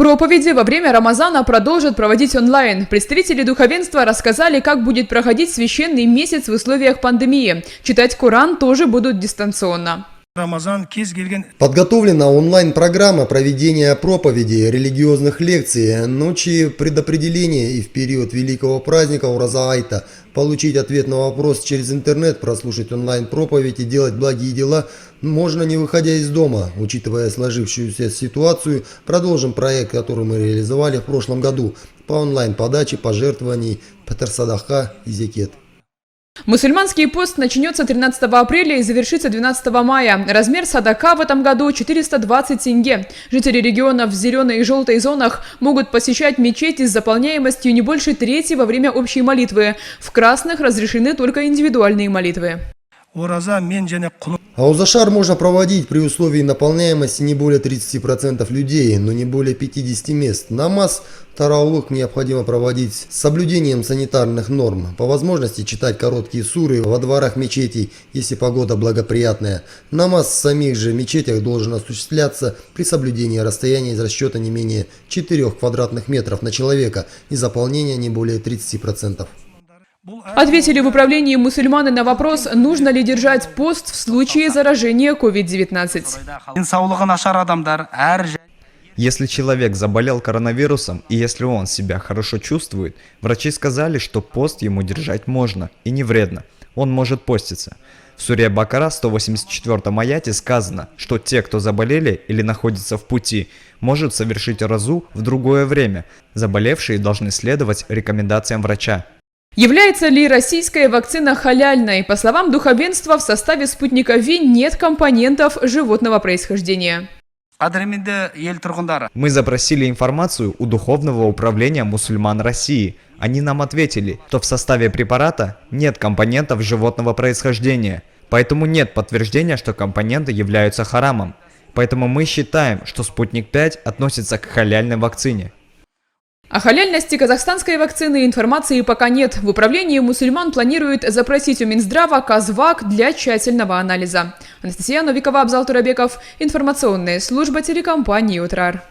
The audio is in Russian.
Проповеди во время Рамазана продолжат проводить онлайн. Представители духовенства рассказали, как будет проходить священный месяц в условиях пандемии. Читать Коран тоже будут дистанционно. Подготовлена онлайн-программа проведения проповедей, религиозных лекций, ночи предопределения и в период великого праздника Ураза Айта. Получить ответ на вопрос через интернет, прослушать онлайн-проповедь и делать благие дела можно, не выходя из дома. Учитывая сложившуюся ситуацию, продолжим проект, который мы реализовали в прошлом году по онлайн-подаче пожертвований, патер садаха и зекет. Мусульманский пост начнется 13 апреля и завершится 12 мая. Размер садака в этом году 420 тенге. Жители регионов в зеленой и желтой зонах могут посещать мечети с заполняемостью не больше трети во время общей молитвы. В красных разрешены только индивидуальные молитвы. Аузашар можно проводить при условии наполняемости не более 30% людей, но не более 50 мест. Намаз тараух необходимо проводить с соблюдением санитарных норм. По возможности читать короткие суры во дворах мечетей, если погода благоприятная. Намаз в самих же мечетях должен осуществляться при соблюдении расстояния из расчета не менее 4 квадратных метров на человека и заполнения не более 30%. Ответили в управлении мусульманы на вопрос, нужно ли держать пост в случае заражения COVID-19. Если человек заболел коронавирусом и если он себя хорошо чувствует, врачи сказали, что пост ему держать можно и не вредно. Он может поститься. В суре Бакара 184 аяте сказано, что те, кто заболели или находятся в пути, может совершить разу в другое время. Заболевшие должны следовать рекомендациям врача. Является ли российская вакцина халяльной? По словам духовенства, в составе спутника Ви нет компонентов животного происхождения. Мы запросили информацию у Духовного управления мусульман России. Они нам ответили, что в составе препарата нет компонентов животного происхождения. Поэтому нет подтверждения, что компоненты являются харамом. Поэтому мы считаем, что Спутник 5 относится к халяльной вакцине. О халяльности казахстанской вакцины информации пока нет. В управлении мусульман планируют запросить у Минздрава Казвак для тщательного анализа. Анастасия Новикова, Абзал Турабеков, информационная служба телекомпании «Утрар».